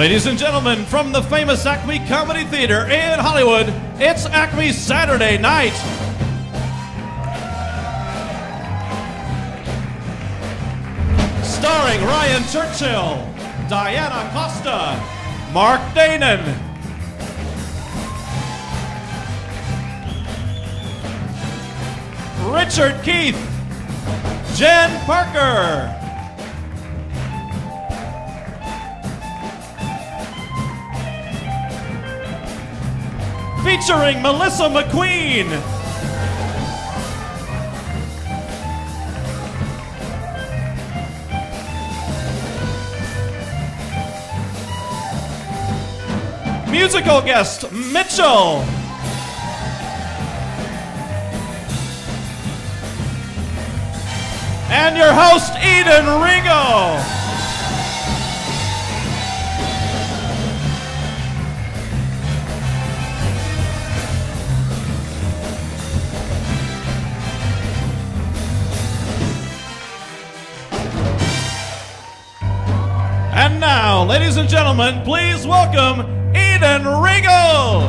Ladies and gentlemen, from the famous ACME Comedy Theater in Hollywood, it's ACME Saturday Night. Starring Ryan Churchill, Diana Costa, Mark DANON, Richard Keith, Jen Parker, featuring Melissa McQueen, musical guest Mitchell, and your host Eden Riegel. And now, ladies and gentlemen, please welcome Eden Riegel.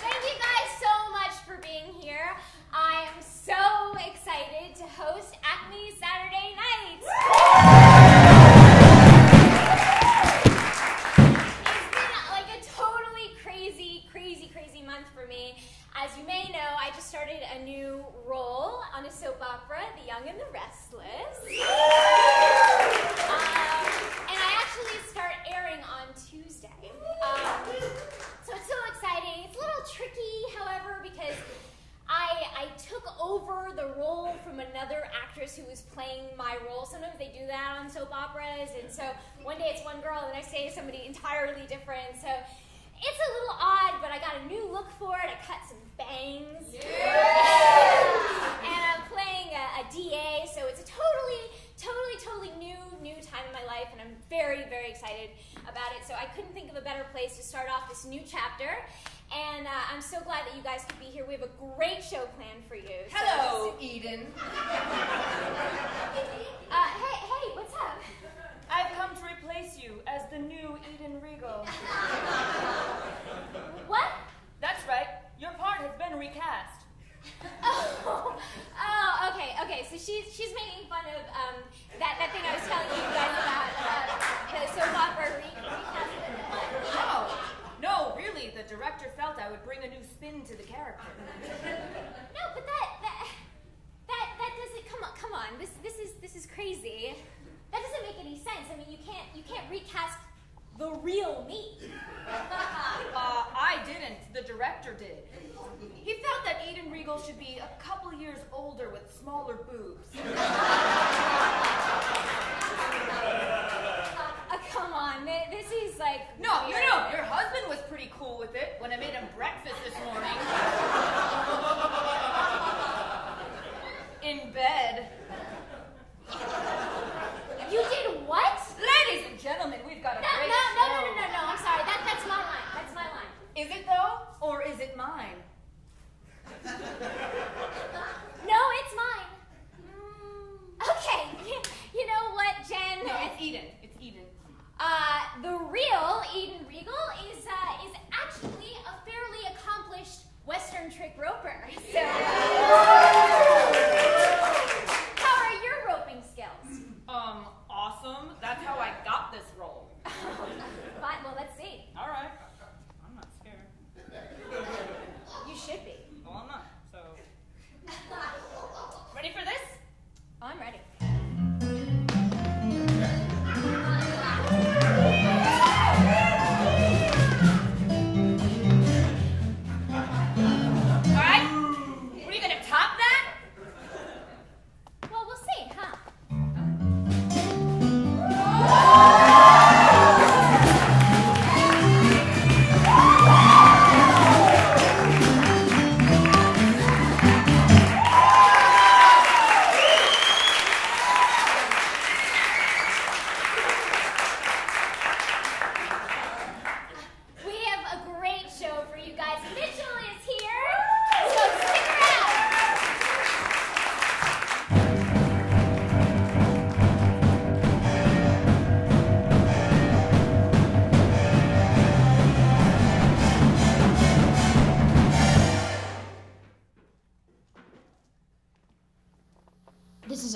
Thank you guys so much for being here. I am so excited to host ACME Saturday Night. For me. As you may know, I just started a new role on a soap opera, The Young and the Restless. And I actually start airing on Tuesday. So it's so exciting. It's a little tricky, however, because I took over the role from another actress who was playing my role. Sometimes they do that on soap operas, and so one day it's one girl, the next day it's somebody entirely different. So it's a little odd, but I got a new look for it. I cut some bangs. Yeah. And I'm playing a DA, so it's a totally new time in my life, and I'm very, very excited about it. So I couldn't think of a better place to start off this new chapter. And I'm so glad that you guys could be here. We have a great show planned for you. Hello, Eden. Hey, what's up? I've come to replace you as the new Eden Riegel. What? That's right. Your part has been recast. Oh, okay. So she's making fun of that thing I was telling you guys about the soap opera recast. No, really. The director felt I would bring a new spin to the character. No, but that doesn't. Come on. This is crazy. That doesn't make any sense. I mean, you can't recast the real me. I didn't. The director did. He felt that Eden Riegel should be a couple years older with smaller boobs. Come on. This is like... No. Your husband was pretty cool with it when I made him breakfast this morning. In bed. You did what? Ladies and gentlemen, we've got a great show. No. I'm sorry. That's my line. That's my line. Is it though? Or is it mine? No, it's mine. Okay. You know what, Jen? No, it's Eden. It's Eden. The real Eden Riegel is actually a fairly accomplished Western trick roper. So, how are your roping skills? Awesome. That's how I got this role. Fine, well, let's see. All right. I'm not scared. You should be. Well, I'm not, so... Ready for this? I'm ready. All right.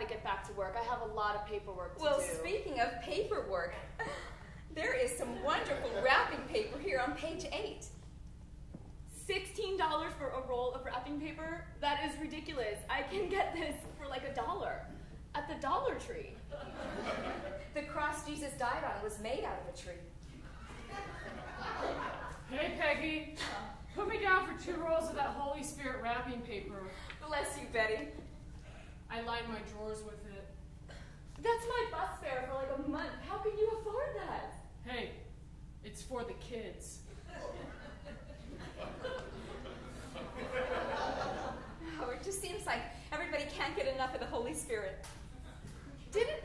gotta get back to work. I have a lot of paperwork to Well, do. speaking of paperwork, there is some wonderful wrapping paper here on page 8. $16 for a roll of wrapping paper? That is ridiculous. I can get this for like $1 at the Dollar Tree. The cross Jesus died on was made out of a tree. Hey, Peggy. Put me down for 2 rolls of that Holy Spirit wrapping paper. Bless you, Betty. I lined my drawers with it. That's my bus fare for like a month. How can you afford that? Hey, it's for the kids. Oh, it just seems like everybody can't get enough of the Holy Spirit. Didn't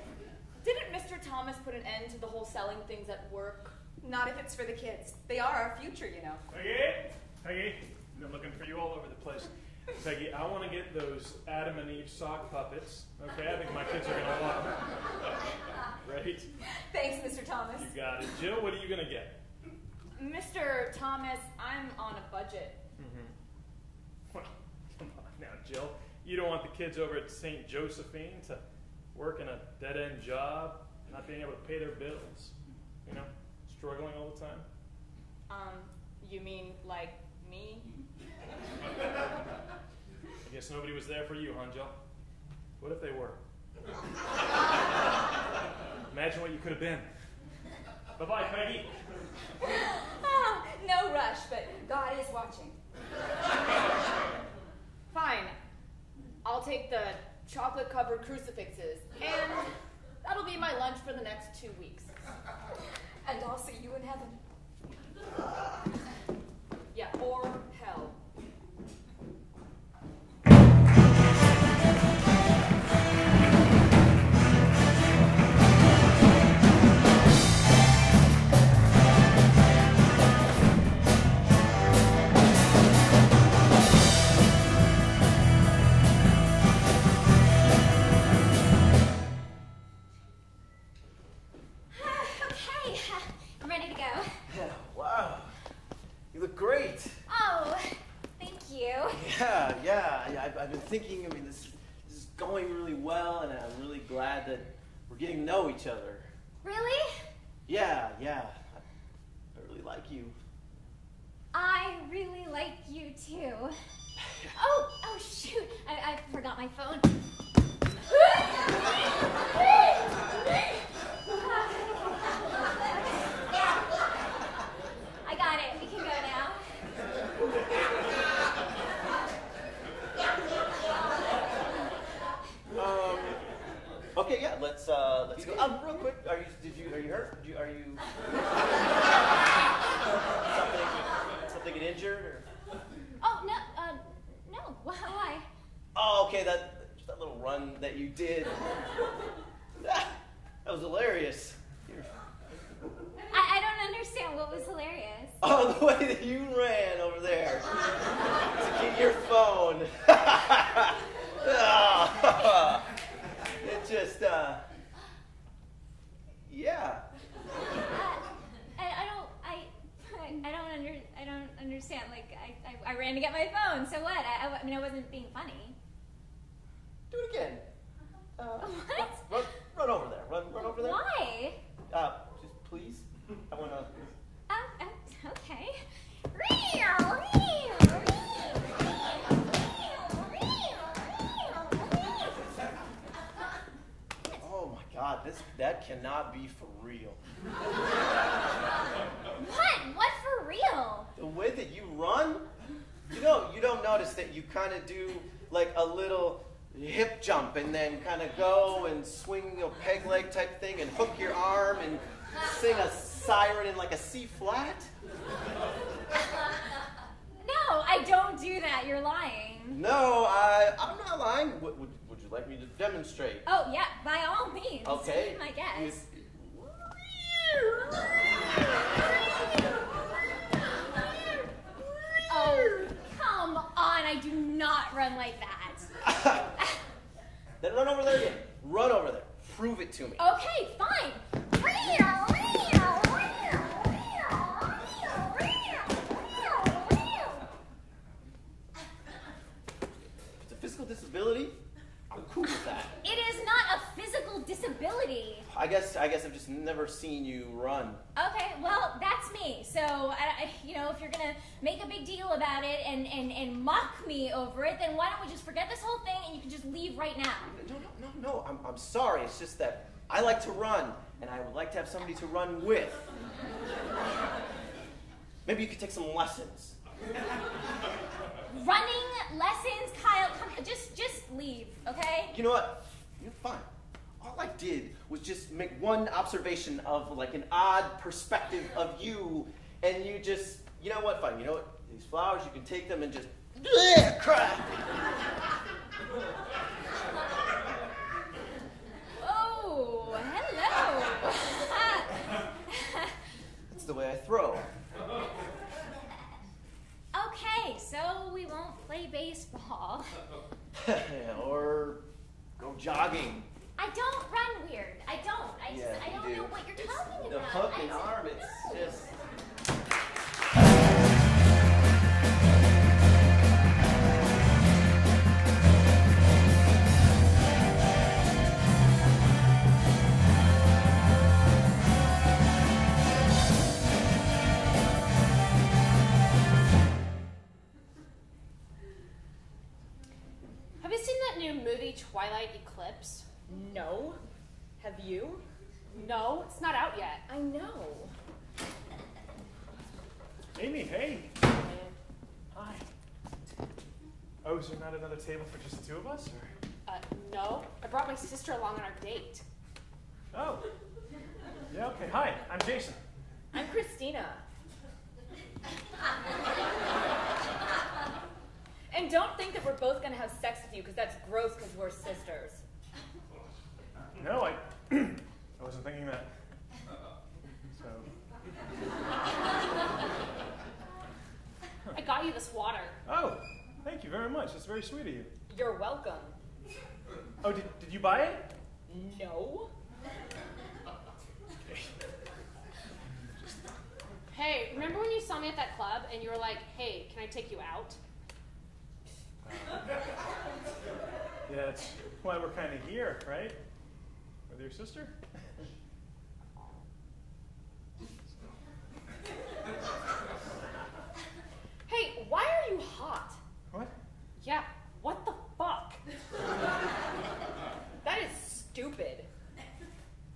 Mr. Thomas put an end to the whole selling things at work? Not if it's for the kids. They are our future, you know. Peggy, I've been looking for you all over the place. Peggy, I want to get those Adam and Eve sock puppets. Okay, I think my kids are going to love them. Right? Thanks, Mr. Thomas. You got it. Jill, what are you going to get? Mr. Thomas, I'm on a budget. Well, come on now, Jill. You don't want the kids over at St. Josephine to work in a dead-end job, not being able to pay their bills, you know, struggling all the time? You mean like me? I guess nobody was there for you, huh, Jill? What if they were? Imagine what you could have been. Bye-bye, Peggy. Oh, no rush, but God is watching. Fine. I'll take the chocolate-covered crucifixes, and that'll be my lunch for the next 2 weeks. And I'll see you in heaven. Yeah, or hell. Okay, I'm ready to go. Yeah, wow. You look great. Oh, thank you. Yeah. I've been thinking, I mean, this is going really well, and I'm really glad that we're getting to know each other. Really? Yeah. I really like you. I really like you too. Oh shoot, I forgot my phone. I got it, we can go now. Okay, yeah, let's go. Real quick, are you hurt? Are you something get injured or? Oh, no, why? Oh, okay, just that little run that you did. That was hilarious. I don't understand what was hilarious. Oh, the way that you ran over there to get your phone. It just, yeah. I don't understand. Like, I ran to get my phone, so what? I mean, I wasn't being funny. Do it again. What? Run over there. Run over there. Why? Just please. I want to. Okay. Oh my God, that cannot be for real. What for real? The way that you run, you don't notice that you kind of do like a little hip jump and then kind of go and swing a peg leg type thing and hook your arm and sing a siren in like a C flat. No, I don't do that. You're lying. No, I'm not lying. Would you like me to demonstrate? Oh yeah, by all means. Okay. Be my guess. Oh, come on. I do not run like that. Then run over there again. Run over there. Prove it to me. Okay, fine. If it's a physical disability, I'm cool with that. It is not. just never seen you run. Okay, well, that's me. So, you know, if you're gonna make a big deal about it and mock me over it, then why don't we just forget this whole thing and you can just leave right now? No, I'm sorry. It's just that I like to run, and I would like to have somebody to run with. Maybe you could take some lessons. Running lessons, Kyle, come, just leave, okay? You know what? You're fine. All I did was just make one observation of like an odd perspective of you, and you just, you know what, fine, you know what? These flowers, you can take them and just, cry. Oh, hello. That's the way I throw. Okay, so we won't play baseball. Or go jogging. I don't run weird. I don't. I don't know what you're talking The about. hook and arm, it's just... Have you seen that new movie, Twilight Eclipse? No. Have you? No, it's not out yet. I know. Amy, hey. Hi. Oh, is there not another table for just the two of us? Or? No. I brought my sister along on our date. Oh. Yeah, okay. Hi, I'm Jason. I'm Christina. And don't think that we're both going to have sex with you, because that's gross because we're sisters. No, I wasn't thinking that. So. I got you this water. Oh, thank you very much. That's very sweet of you. You're welcome. Oh, did you buy it? No. Hey, remember when you saw me at that club and you were like, hey, can I take you out? Yeah, that's why we're kind of here, right? With your sister? Hey, why are you hot? What? Yeah, what the fuck? That is stupid.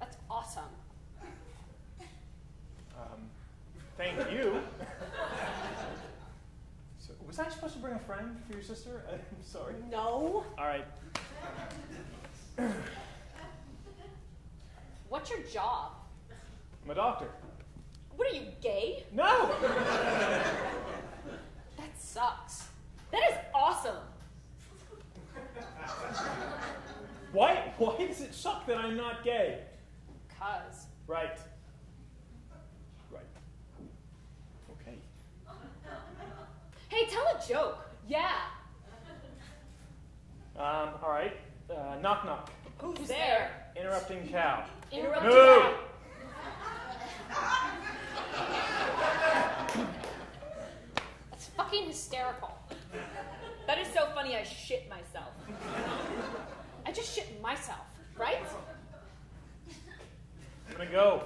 That's awesome. Thank you. So, was I supposed to bring a friend for your sister? I'm sorry. No. All right. What's your job? I'm a doctor. What are you, gay? No! That sucks. That is awesome. Why does it suck that I'm not gay? 'Cause. Right. Okay. Hey, tell a joke. Yeah. All right. Knock knock. Who's there? Interrupting cow. Interrupting No! That's fucking hysterical. That is so funny I shit myself. I just shit myself, right? I'm gonna go.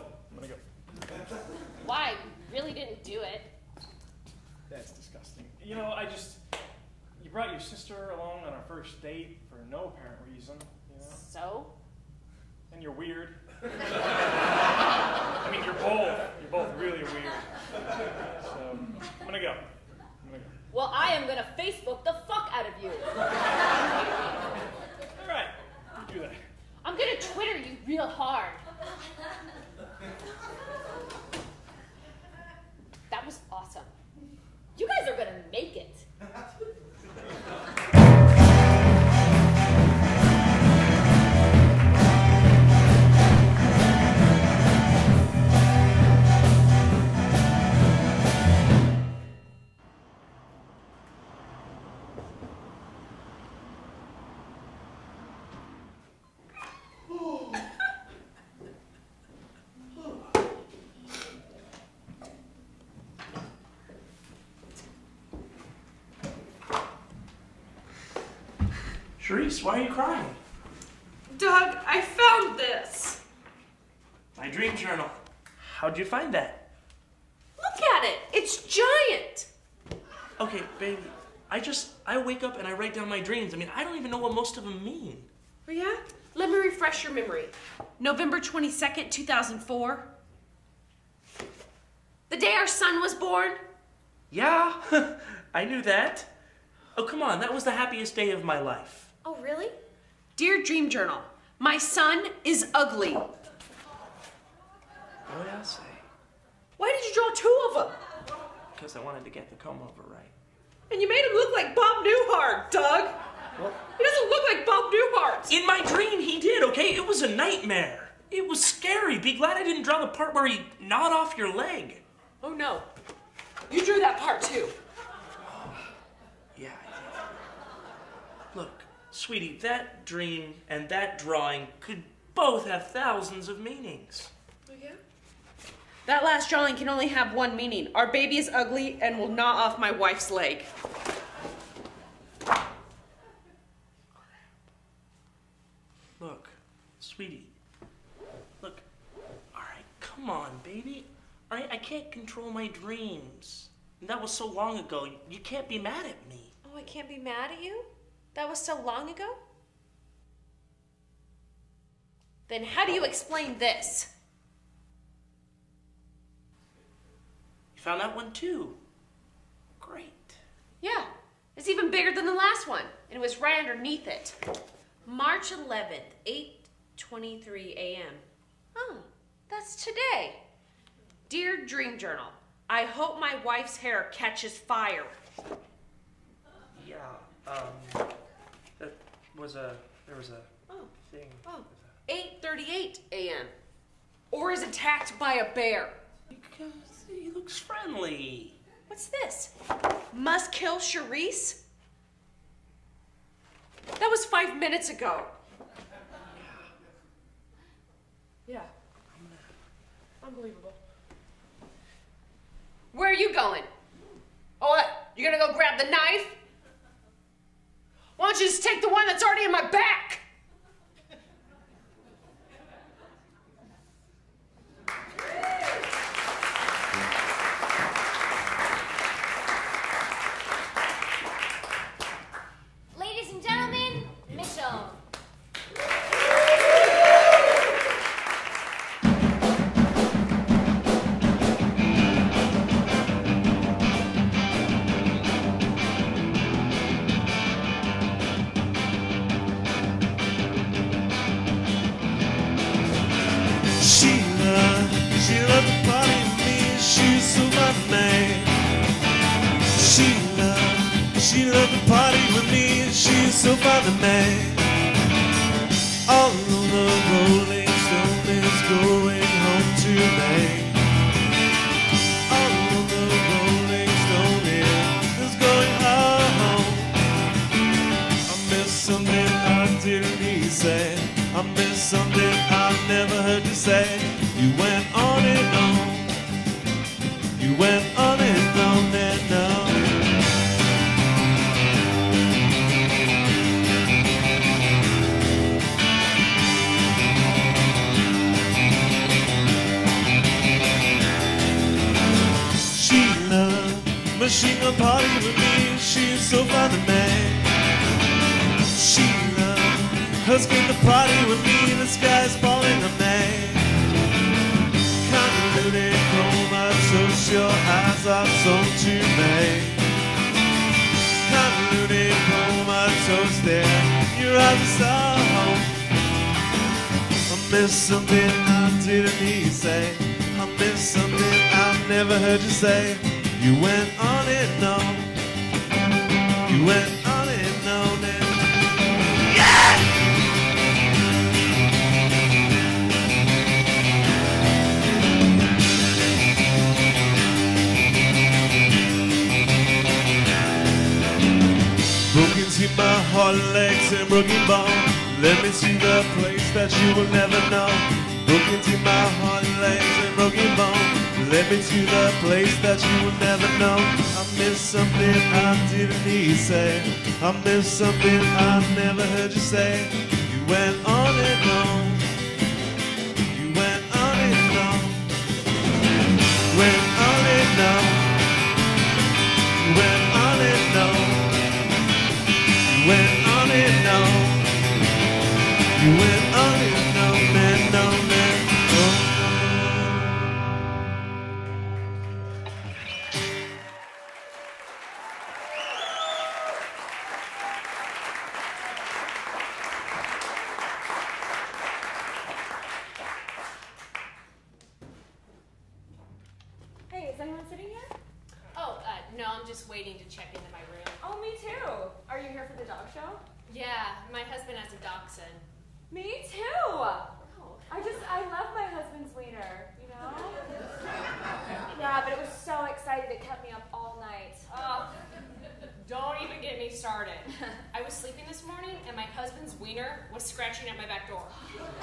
Why? You really didn't do it. That's disgusting. You know, you brought your sister along on our first date for no apparent reason, you know? So? And you're weird. I mean, you're both really weird. So, I'm gonna go. Well, I am gonna Facebook the fuck out of you. All right, you do that. I'm gonna Twitter you real hard. That was awesome. You guys are gonna make it. Sharice, why are you crying? Doug, I found this. I dream journal. How'd you find that? Look at it. It's giant. Okay, baby. I wake up and I write down my dreams. I mean, I don't even know what most of them mean. Oh, yeah? Let me refresh your memory. November 22nd, 2004. The day our son was born. Yeah, I knew that. Oh, come on. That was the happiest day of my life. Oh, really? Dear Dream Journal, my son is ugly. What did I say? Why did you draw two of them? Because I wanted to get the comb over right. And you made him look like Bob Newhart, Doug. What? He doesn't look like Bob Newhart. In my dream, he did, okay? It was a nightmare. It was scary. Be glad I didn't draw the part where he gnawed off your leg. Oh, no. You drew that part, too. Yeah, I did. Look, sweetie, that dream and that drawing could both have thousands of meanings. Oh, yeah? That last drawing can only have one meaning. Our baby is ugly and will gnaw off my wife's leg. Look, sweetie. Look, all right, come on, baby. All right, I can't control my dreams. And that was so long ago. You can't be mad at me. Oh, I can't be mad at you? That was so long ago? Then how do you explain this? You found that one too. Great. Yeah, it's even bigger than the last one, and it was right underneath it. March 11th, 8:23 a.m. Oh, that's today. Dear Dream Journal, I hope my wife's hair catches fire. Yeah, there was a thing. Oh, 8:38 a.m. Or is attacked by a bear. Because he looks friendly. What's this? Must kill Charisse? That was 5 minutes ago. Yeah. Unbelievable. Where are you going? Oh, what? You gonna go grab the knife? Why don't you just take the one that's already in my back? Ladies and gentlemen, Mitchell. She loved to party with me, she's so funny. She loved to party with me, she's so funny. All of the Rolling Stone is going home tonight. All of the Rolling Stone is going home. I miss something I didn't hear you say. I miss something I never heard you say. You went on and on. You went on and on and on. Sheila, machine gun party with me. She's so fun to me. Sheila, her skin to party with me. The sky's falling to me. Convoluted comatose, your eyes are so to me. Convoluted comatose, there, your eyes are so home. I miss something I didn't hear you say. I miss something I never heard you say. You went on and on. You went on and on and yeah! Broken to my heart, legs, and broken bone. Let me see the place that you will never know. Broken to my heart, legs, and broken bone. Let me to the place that you will never know. I miss something I didn't hear you say. I miss something I never heard you say. You went on and on. You went on and on. is anyone sitting here? Oh, no, I'm just waiting to check into my room. Oh, me too. Are you here for the dog show? Yeah, my husband has a dachshund. Me too. I love my husband's wiener, you know? Yeah, but it was so excited it kept me up all night. Oh, don't even get me started. I was sleeping this morning and my husband's wiener was scratching at my back door.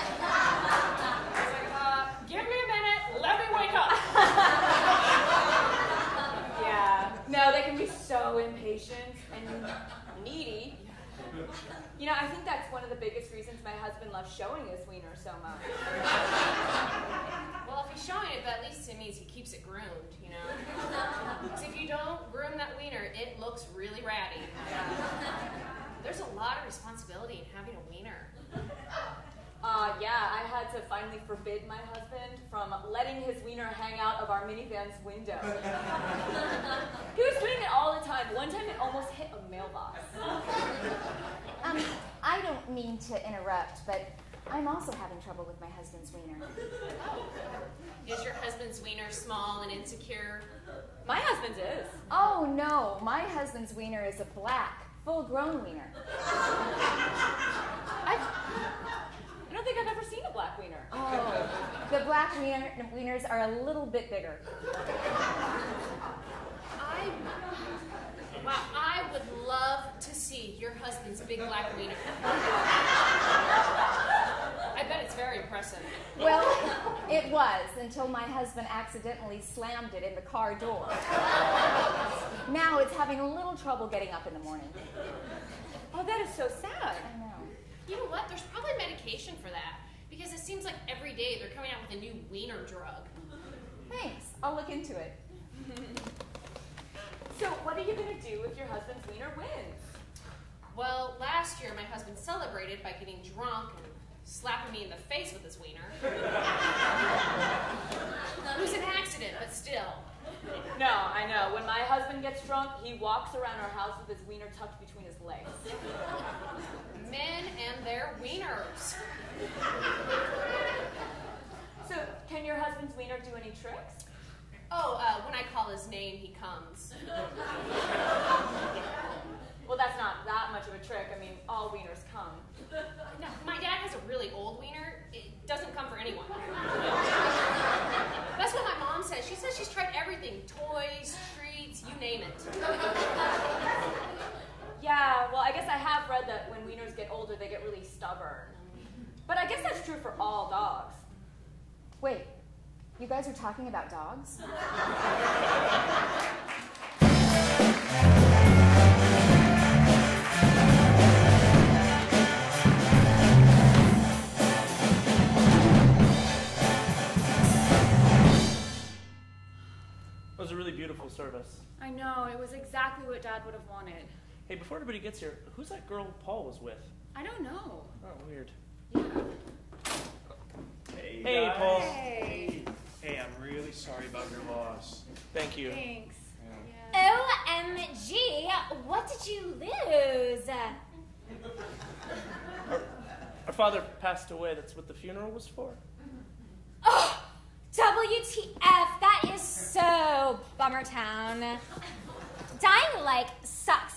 I was like, give me a minute, let me wake up. Yeah. No, they can be so impatient and needy. You know, I think that's one of the biggest reasons my husband loves showing his wiener so much. Well, if he's showing it, that at least it means he keeps it groomed, you know? Because if you don't groom that wiener, it looks really ratty. There's a lot of responsibility in having a wiener. Yeah, I had to finally forbid my husband from letting his wiener hang out of our minivan's window. He was doing it all the time. One time it almost hit a mailbox. I don't mean to interrupt, but I'm also having trouble with my husband's wiener. Is your husband's wiener small and insecure? My husband's is. Oh, no. My husband's wiener is a black, full-grown wiener. I don't think I've ever seen a black wiener. Oh, the black wieners are a little bit bigger. I would love to see your husband's big black wiener. I bet it's very impressive. Well, it was until my husband accidentally slammed it in the car door. Now it's having a little trouble getting up in the morning. Oh, that is so sad. I know. You know what? There's probably medication for that. Because it seems like every day they're coming out with a new wiener drug. Thanks. I'll look into it. So what are you going to do if your husband's wiener wins? Well, last year my husband celebrated by getting drunk and slapping me in the face with his wiener. It was an accident, but still. No, I know. When my husband gets drunk, he walks around our house with his wiener tucked between his legs. Men and their wieners. So, can your husband's wiener do any tricks? Oh, when I call his name, he comes. Well, that's not that much of a trick. I mean, all wieners come. No, my dad has a really old wiener. It doesn't come for anyone. That's what my mom says. She says she's tried everything. Toys, treats, you name it. Yeah, well, I guess I have read that when wieners get older, they get really stubborn. But I guess that's true for all dogs. Wait, you guys are talking about dogs? It was a really beautiful service. I know, it was exactly what Dad would have wanted. Hey, before everybody gets here, who's that girl Paul was with? I don't know. Oh, weird. Yeah. Hey, guys. Paul. Hey. Hey, I'm really sorry about your loss. Thank you. Thanks. Yeah. OMG, what did you lose? Our father passed away. That's what the funeral was for. Oh, WTF, that is so bummer town. Dying, sucks,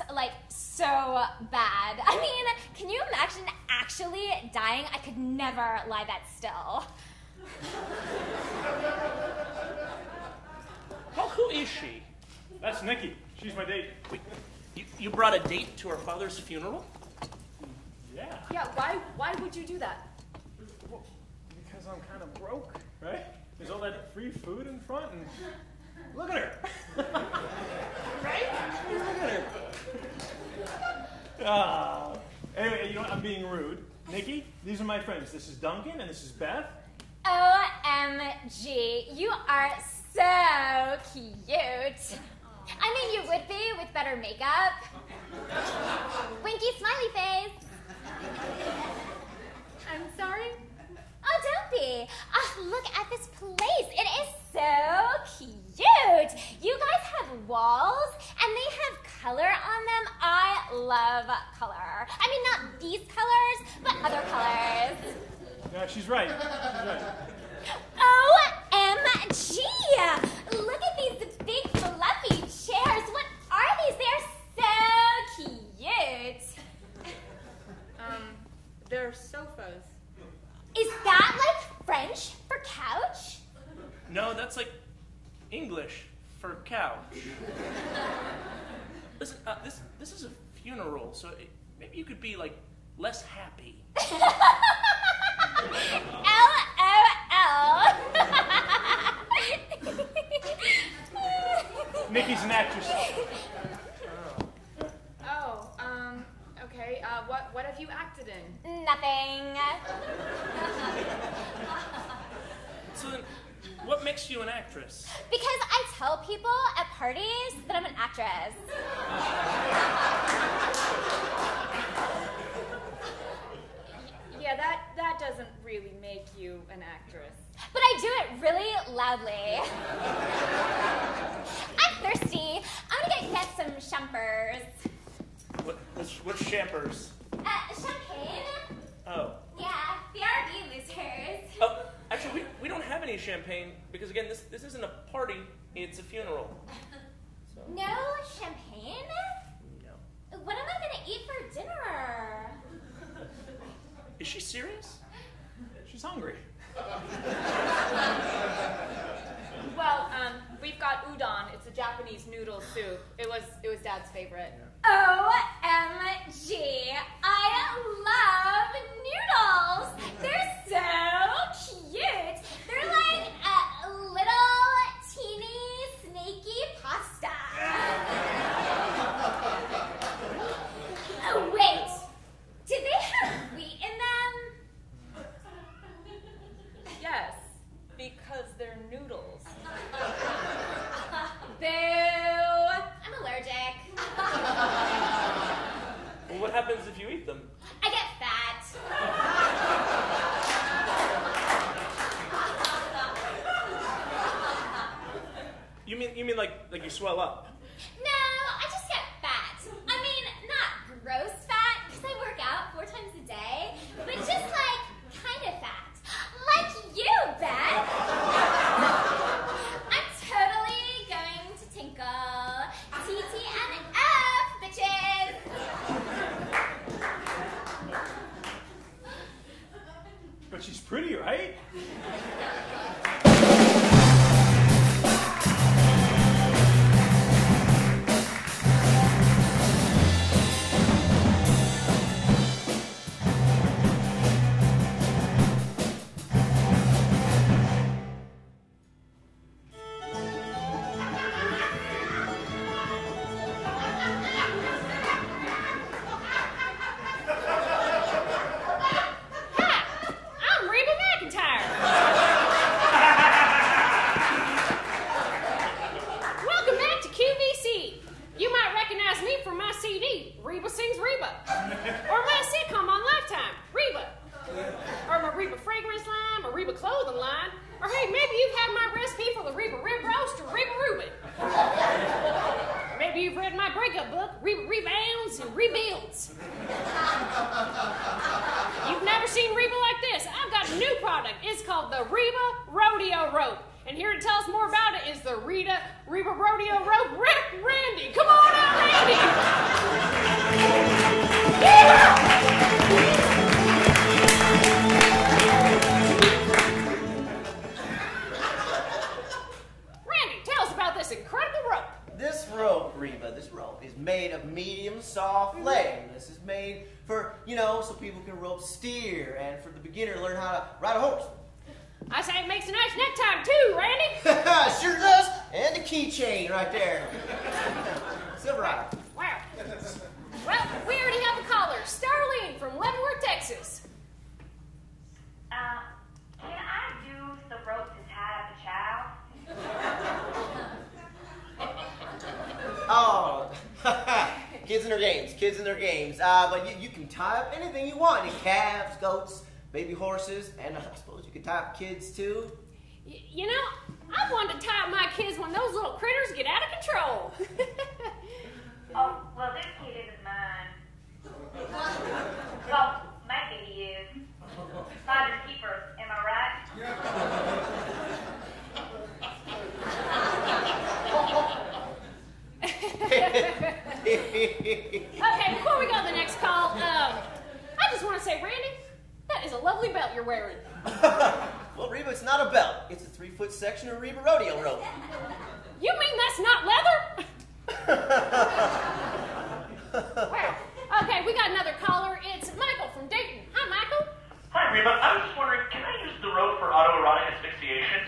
so bad. I mean, can you imagine actually dying? I could never lie that still. Who is she? That's Nikki. She's my date. Wait, you brought a date to our father's funeral? Yeah. Yeah, why would you do that? Well, because I'm kind of broke, right? There's all that free food in front, and look at her. Right? Look at her. Anyway, you know what? I'm being rude. Nikki, these are my friends. This is Duncan, and this is Beth. OMG, you are so cute. I mean, you would be with better makeup. Winky smiley face. I'm sorry? Oh, don't be. Look at this place. It is so cute. You guys have walls, and they have color on them. I love color. I mean, not these colors, but other colors. Yeah, she's right. She's right. OMG! Look at these English for couch. Listen, this is a funeral, so maybe you could be like less happy. LOL. Nikki's an actress. Oh, okay. What have you acted in? Nothing. So then, what makes you an actress? Because I tell people at parties that I'm an actress. Yeah, that doesn't really make you an actress. But I do it really loudly. I'm thirsty. I'm gonna get some champers. What's champers? Champagne? Oh. Yeah, the R&B losers. Oh, actually, we don't have any champagne because again, this isn't a party; it's a funeral. So. No champagne? No. What am I gonna eat for dinner? Is she serious? She's hungry. Well, we've got udon. It's a Japanese noodle soup. It was Dad's favorite. OMG! I love noodles! They're so cute! They're like a little teeny snaky pasta. Oh, wait! Did they have wheat in them? Yes, because they're noodles. Boo! I'm allergic. Well, what happens if you eat them? I get fat. You mean like you swell up? No, I just get fat. I mean, not gross fat, because I work out 4 times a day, but just like kind of fat. Like you, Beth. I'm totally going to tinkle. TTNF, bitches. But she's pretty, right? Steer, and for the beginner, learn how to ride a horse. I say it makes a nice necktie too, Randy. Sure does, and the keychain right there. Silver eye. Wow. Well, we already have a caller, Starlene from Leavenworth, Texas. Can I use the rope to tie up the child? Oh, kids in their games. But you can tie up anything you want. Calves, goats, baby horses, and I suppose you can tie up kids too. You know, I wanted to tie up my kids when those little critters get out of control. Oh, well, this kid isn't mine. Well, maybe he is. Father's keeper, am I right? Okay, before we go to the next call, I just want to say, Randy, that is a lovely belt you're wearing. Well, Reba, it's not a belt. It's a 3-foot section section of Reba rodeo rope. You mean that's not leather? Wow. Okay, we got another caller. It's Michael from Dayton. Hi, Michael. Hi, Reba. I was just wondering, can I use the rope for autoerotic asphyxiation?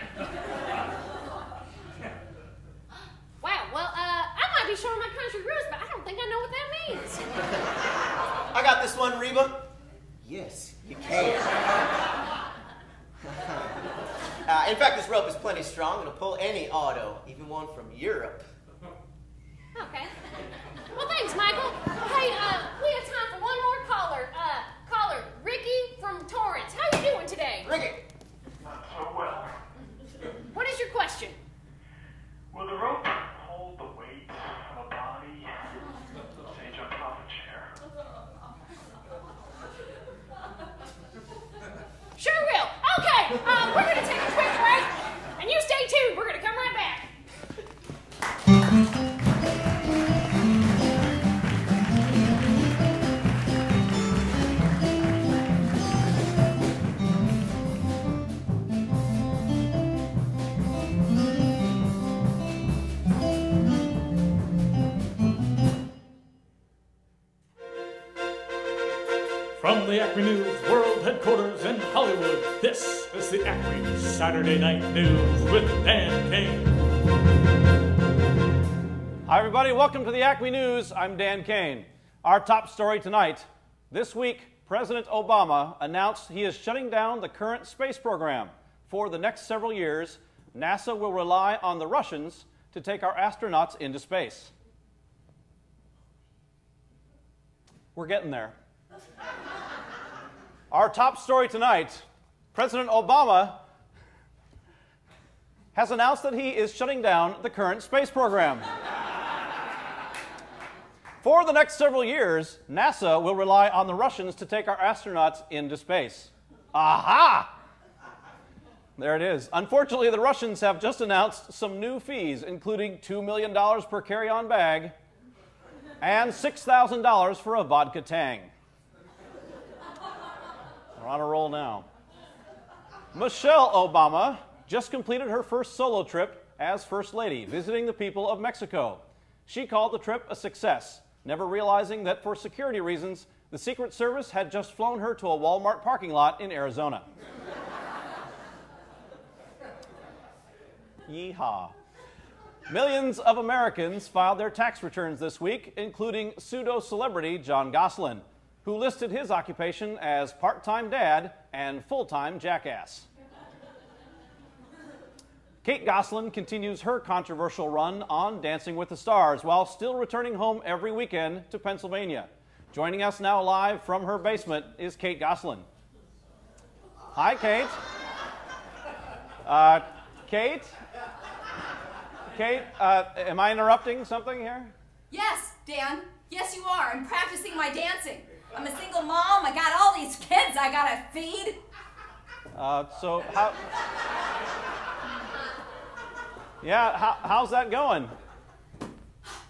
Wow, well, I might be showing my country roots, but I don't think I know what that means. I got this one, Reba. Yes, you can. In fact, this rope is plenty strong. It'll pull any auto, even one from Europe. Okay. Well, thanks, Michael. Hey, we have time for one more caller. Caller Ricky from Torrance. How you doing today? Ricky. Not so well. What is your question? Will the rope hold the weight of a body? Say, jumping off a chair. Sure will. Okay, we're going to take a quick break, and you stay tuned. We're going to come right back. From the ACME News World Headquarters in Hollywood, this is the ACME Saturday Night News with Dan Kane. Hi everybody, welcome to the ACME News. I'm Dan Kane. Our top story tonight. This week, President Obama announced he is shutting down the current space program. For the next several years, NASA will rely on the Russians to take our astronauts into space. We're getting there. Our top story tonight, President Obama has announced that he is shutting down the current space program. For the next several years, NASA will rely on the Russians to take our astronauts into space. Aha! There it is. Unfortunately, the Russians have just announced some new fees, including $2 million per carry-on bag and $6,000 for a vodka tang. We're on a roll now. Michelle Obama just completed her first solo trip as First Lady, visiting the people of Mexico. She called the trip a success, never realizing that for security reasons, the Secret Service had just flown her to a Walmart parking lot in Arizona. Yeehaw. Millions of Americans filed their tax returns this week, including pseudo-celebrity John Gosselin, who listed his occupation as part-time dad and full-time jackass. Kate Gosselin continues her controversial run on Dancing with the Stars while still returning home every weekend to Pennsylvania. Joining us now live from her basement is Kate Gosselin. Hi, Kate. Kate? Kate, am I interrupting something here? Yes, Dan. Yes, you are. I'm practicing my dancing. I'm a single mom. I got all these kids I gotta feed. So how? Yeah, how's that going?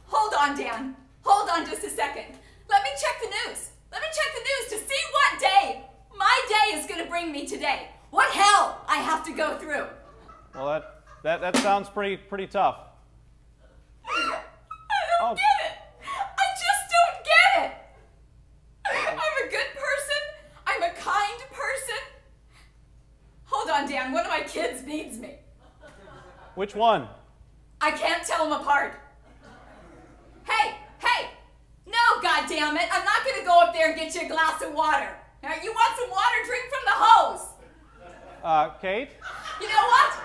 Hold on, Dan. Hold on just a second. Let me check the news. Let me check the news to see what day my day is gonna bring me today. What hell I have to go through. Well, that sounds pretty tough. I don't get it. I just don't get it. I'm a good person. I'm a kind person. Hold on, Dan. One of my kids needs me. Which one? I can't tell them apart. Hey! No, goddammit. I'm not going to go up there and get you a glass of water. You want some water? Drink from the hose. Kate? You know what?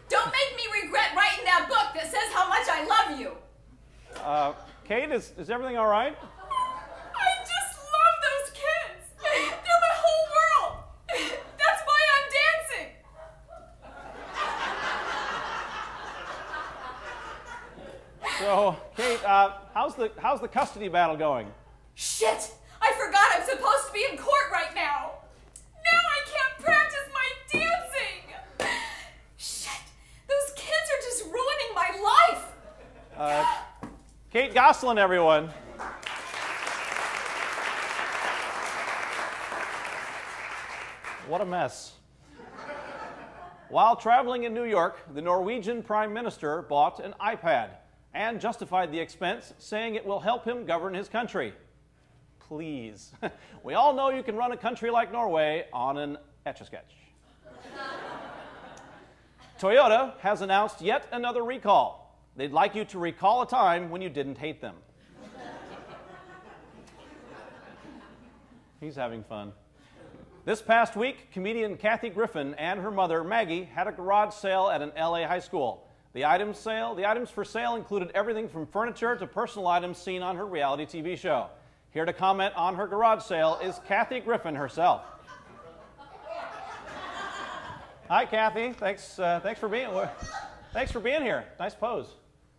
Don't make me regret writing that book that says how much I love you. Kate, is everything all right? I just love those kids. They're my whole world. That's why I'm dancing. So, Kate, how's the custody battle going? Shit! I forgot I'm supposed to be in court right now. Now I can't practice my dancing. Shit! Those kids are just ruining my life. Kate Gosselin, everyone. What a mess. While traveling in New York, the Norwegian Prime Minister bought an iPad and justified the expense, saying it will help him govern his country. Please. We all know you can run a country like Norway on an Etch-a-Sketch. Toyota has announced yet another recall. They'd like you to recall a time when you didn't hate them. He's having fun. This past week, comedian Kathy Griffin and her mother, Maggie, had a garage sale at an LA high school. The items for sale included everything from furniture to personal items seen on her reality TV show. Here to comment on her garage sale is Kathy Griffin herself. Hi, Kathy. Thanks for being here. Nice pose.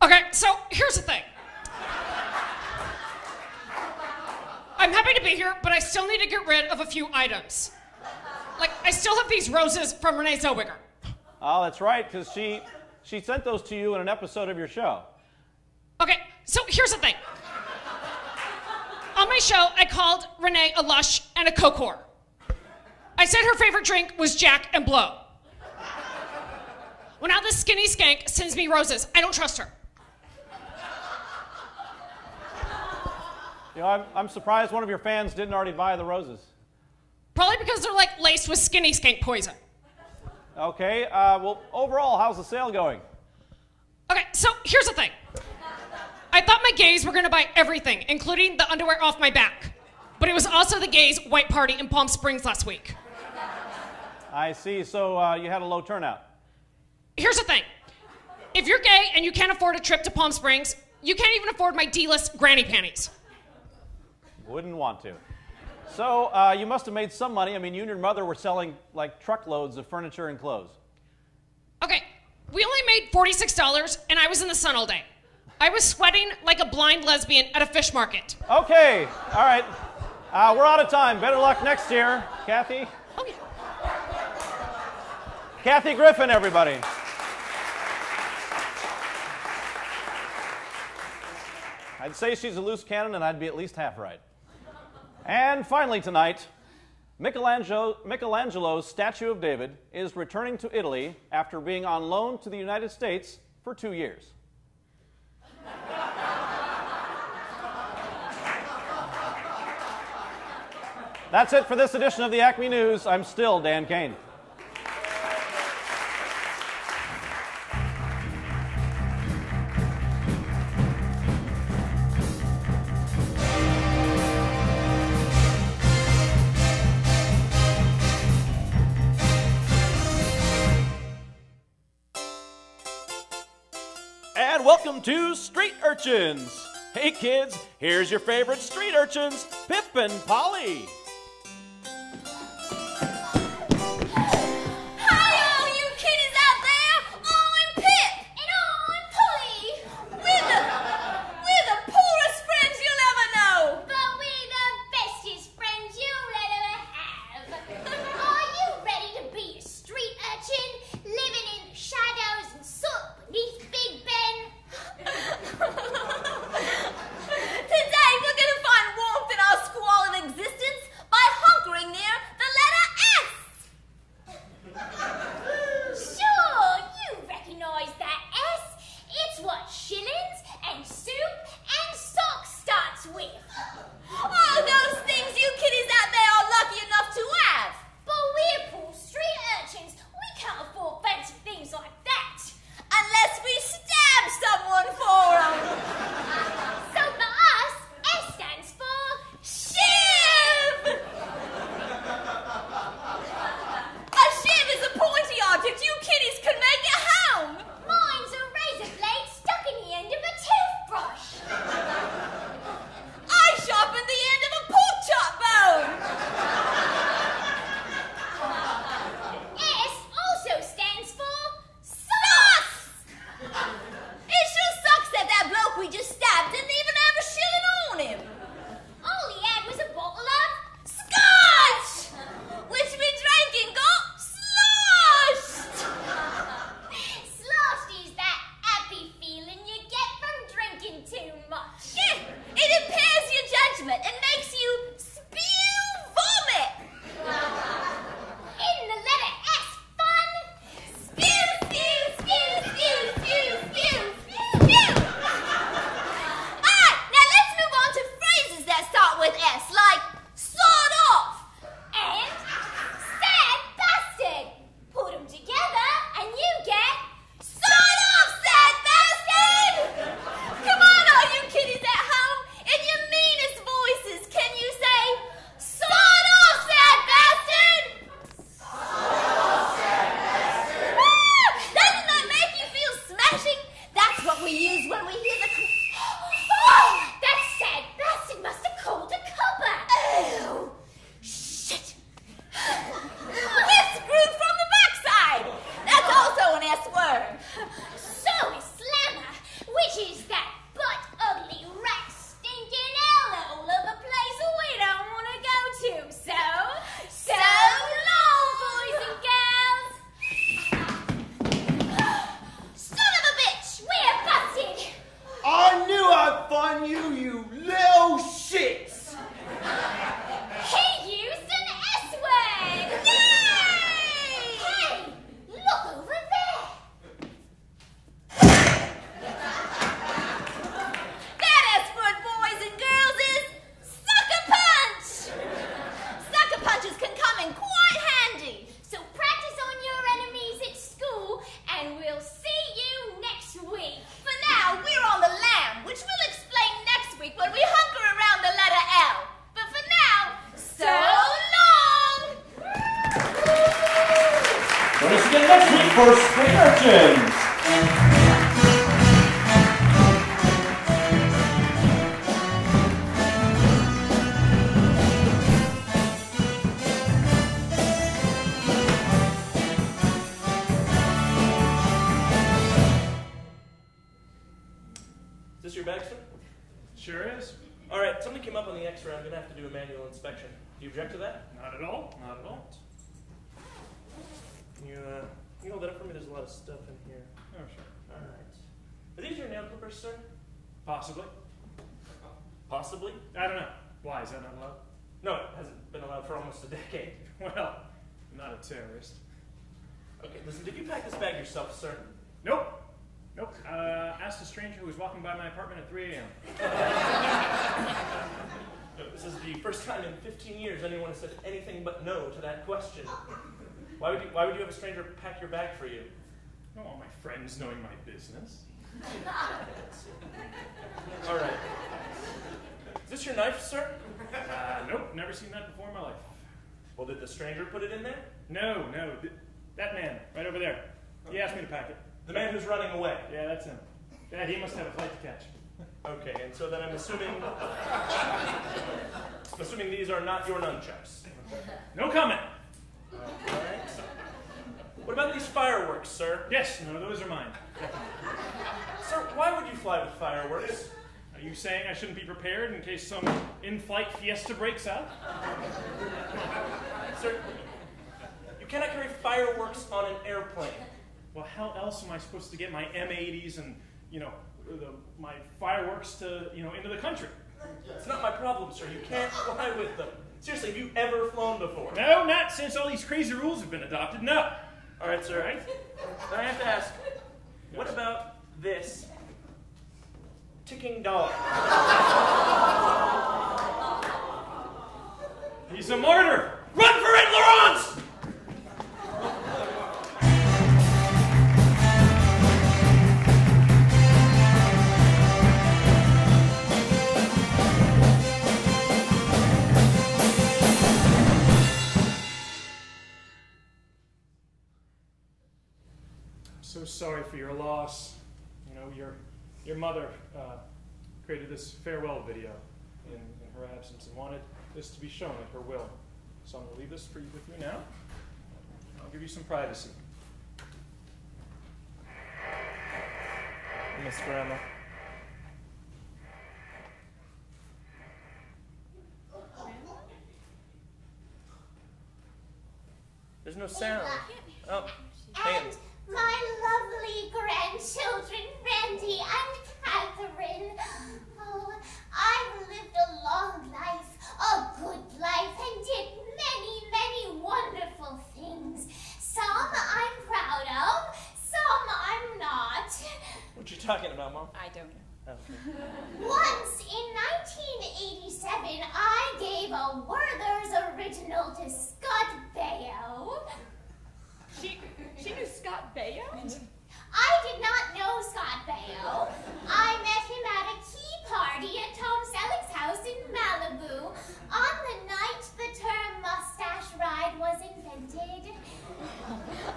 Okay, so here's the thing. I'm happy to be here, but I still need to get rid of a few items. Like, I still have these roses from Renee Zellweger. Oh, that's right, because she sent those to you in an episode of your show. Okay, so here's the thing. On my show, I called Renee a lush and a coke whore. I said her favorite drink was Jack and Blow. Well, now this skinny skank sends me roses. I don't trust her. You know, I'm surprised one of your fans didn't already buy the roses. Probably because they're like laced with skinny skank poison. Okay, well, overall, how's the sale going? Okay, so here's the thing. I thought my gays were gonna buy everything, including the underwear off my back. But it was also the gays' white party in Palm Springs last week. I see, so you had a low turnout. Here's the thing. If you're gay and you can't afford a trip to Palm Springs, you can't even afford my D-list granny panties. Wouldn't want to. So you must have made some money. I mean, you and your mother were selling like truckloads of furniture and clothes. Okay, we only made $46 and I was in the sun all day. I was sweating like a blind lesbian at a fish market. Okay, all right. We're out of time. Better luck next year, Kathy. Oh, yeah. Kathy Griffin, everybody. I'd say she's a loose cannon and I'd be at least half right. And finally tonight, Michelangelo's statue of David is returning to Italy after being on loan to the United States for 2 years. That's it for this edition of the ACME News. I'm still Dan Kane. And welcome to Street Urchins. Hey kids, here's your favorite street urchins, Pip and Polly. first Quick Urchins. Is this your bag, sir? Sure is. All right, something came up on the X-ray. I'm going to have to do a manual inspection. Do you object to that? Not at all. Not at all. Can you hold that up for me? There's a lot of stuff in here. Oh, sure. All right. Are these your nail clippers, sir? Possibly. Possibly? I don't know. Why? Is that not allowed? No, it hasn't been allowed for almost a decade. Well, I'm not a terrorist. Okay, listen, did you pack this bag yourself, sir? Nope. Nope. Asked a stranger who was walking by my apartment at 3 a.m. This is the first time in 15 years anyone has said anything but no to that question. Why would you have a stranger pack your bag for you? I don't want my friends knowing my business. All right. Is this your knife, sir? Nope. Never seen that before in my life. Well, did the stranger put it in there? No. That man, right over there. He asked me to pack it. The man who's running away? Yeah, that's him. Dad, he must have a flight to catch. Okay, and so then I'm assuming these are not your nunchucks. No comment. All right. What about these fireworks, sir? Yes, no, those are mine. Sir, why would you fly with fireworks? Are you saying I shouldn't be prepared in case some in-flight fiesta breaks out? Sir, you cannot carry fireworks on an airplane. Well, how else am I supposed to get my M80s and, my fireworks to, into the country? It's not my problem, sir. You can't fly with them. Seriously, have you ever flown before? No, not since all these crazy rules have been adopted, no. All right, sir. Then I have to ask, what about this ticking dollar? He's a martyr. Run for it, Laurence! So sorry for your loss. Your mother created this farewell video in her absence and wanted this to be shown at her will. So I'm going to leave this with you now. I'll give you some privacy. Miss Grandma. There's no sound. Oh, hang on. My lovely grandchildren, Randy and Catherine. Oh, I've lived a long life, a good life, and did many, many wonderful things. Some I'm proud of, some I'm not. What you talking about, Mom? I don't know. Okay. Once, in 1987, I gave a Werther's original to Scott Baio. She knew Scott Baio? I did not know Scott Baio. I met him at a key party at Tom Selleck's house in Malibu on the night the term mustache ride was invented.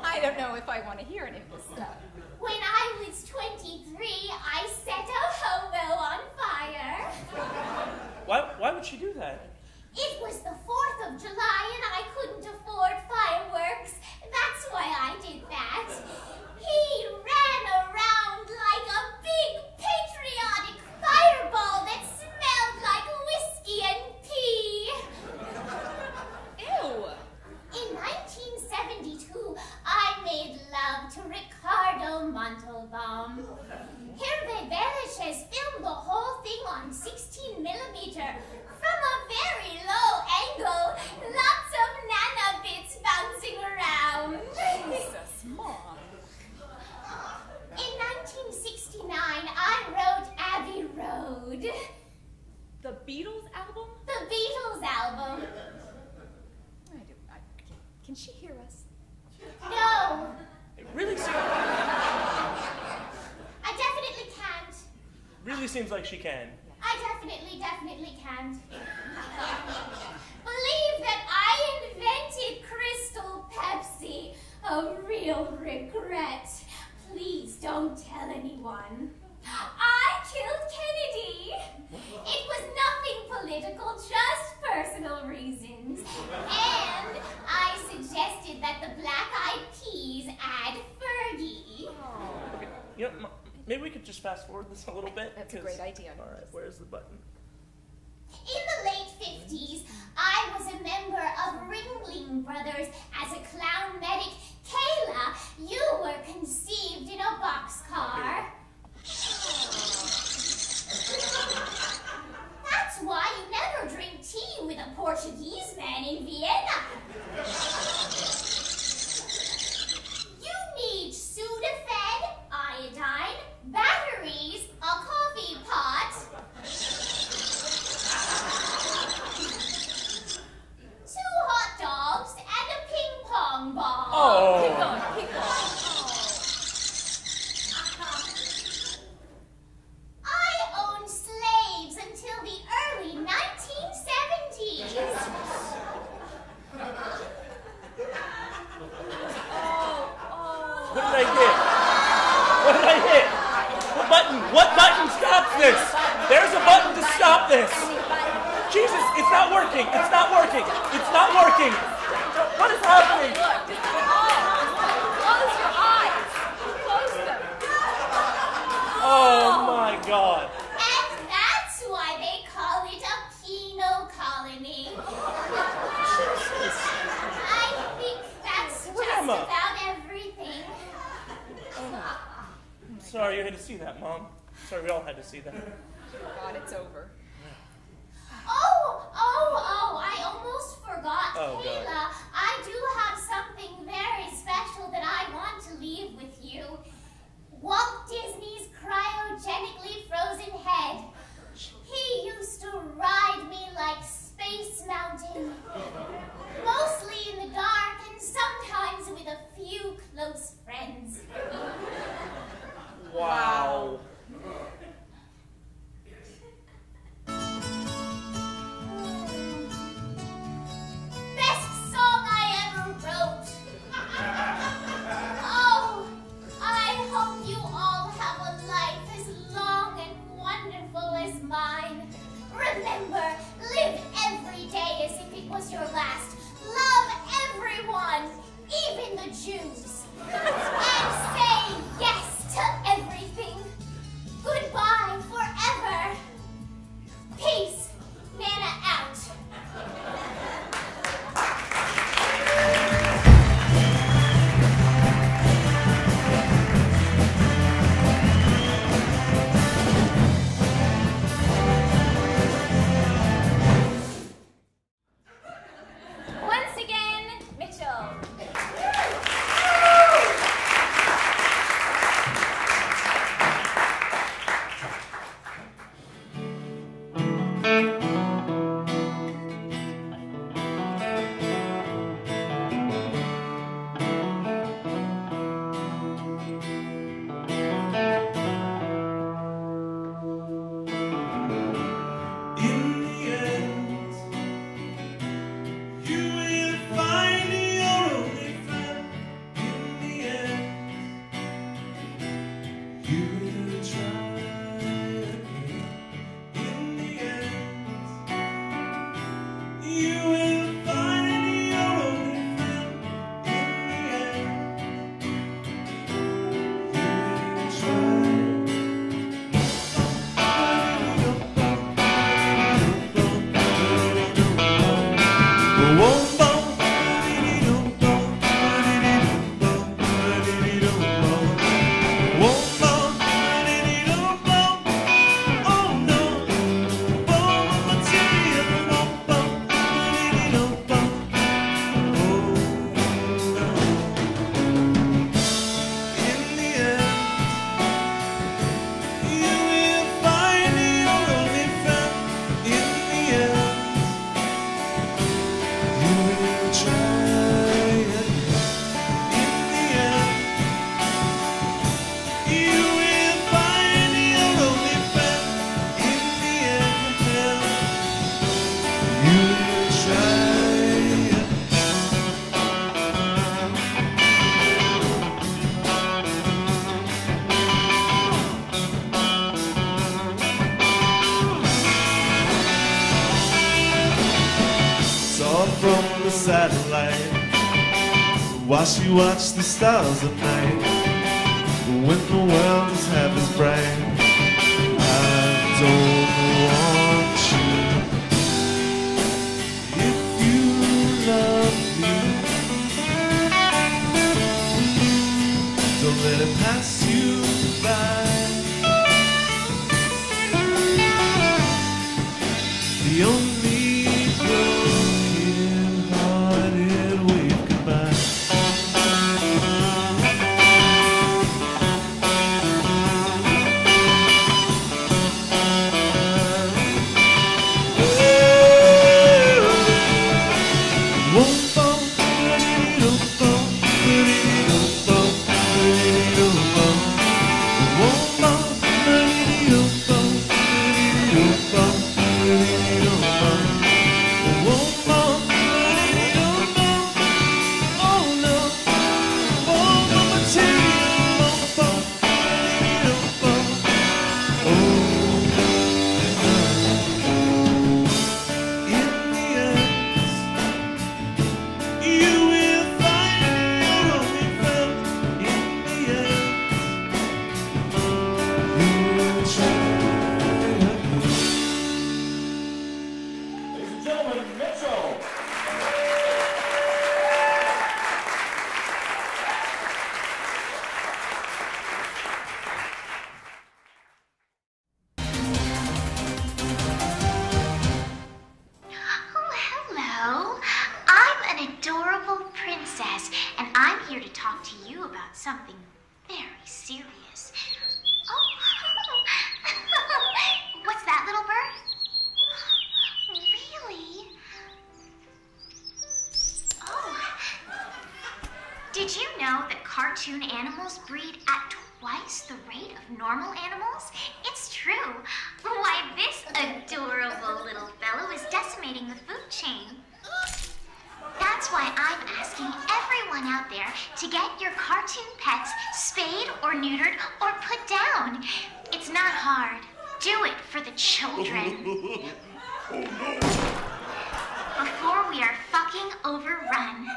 I don't know if I want to hear any of this stuff. When I was 23, I set a hobo on fire. Why would she do that? It was the 4th of July and I couldn't afford fireworks. That's why I did that. He ran around like a big patriotic fireball that smelled like whiskey and pee. Ew. In 1972, I made love to Ricardo Montalban. Hervé Bellish has filmed the whole thing on 16mm from a very low angle. Lots of nanobits bouncing around. Jesus, Mom. In 1969, I wrote Abbey Road. The Beatles album? The Beatles album. Can she hear us? No. It really seems... I definitely can't. Really seems like she can. I definitely can't. Believe that I invented Crystal Pepsi. a real regret. Please don't tell anyone. I killed Kennedy. It was nothing political, just personal reasons. And I suggested that the Black-Eyed Peas add Fergie. Okay, you know, maybe we could just fast forward this a little bit. That's a great idea. All right, where's the button? In the late 50s, I was a member of Ringling Brothers as a clown medic. Kayla, you were conceived in a boxcar. That's why you never drink tea with a Portuguese man in Vienna. You need Sudafed, iodine, batteries, a coffee pot, 2 hot dogs, and a ping pong ball. Oh. Keep going, keep going. I owned slaves until the early 1970s. What did I hit? What did I hit? What button? What button stops this? There's a button to stop this. Jesus, it's not working. It's not working. It's not working. What is happening? Look, just close your eyes. Close them. Oh my God. And that's why they call it a penal colony. I think that's just Grandma. about everything. I'm sorry you had to see that, Mom. Sorry we all had to see that. God, it's over. Oh, I almost forgot. Oh, Kayla, God. I do have something very special that I want to leave with you. Walt Disney's cryogenically frozen head. He used to ride me like Space Mountain. Mostly in the dark and sometimes with a few close friends. Wow. Best song I ever wrote. Oh, I hope you all have from the satellite while she watched the stars at night. When the world is half as bright, I don't want you. If you love me, don't let it pass you by. The only broken-hearted wave goodbye. Did you know that cartoon animals breed at twice the rate of normal animals? It's true. Why, this adorable little fellow is decimating the food chain. That's why I'm asking everyone out there to get your cartoon pets spayed or neutered or put down. It's not hard. Do it for the children. Oh no. Before we are fucking overrun.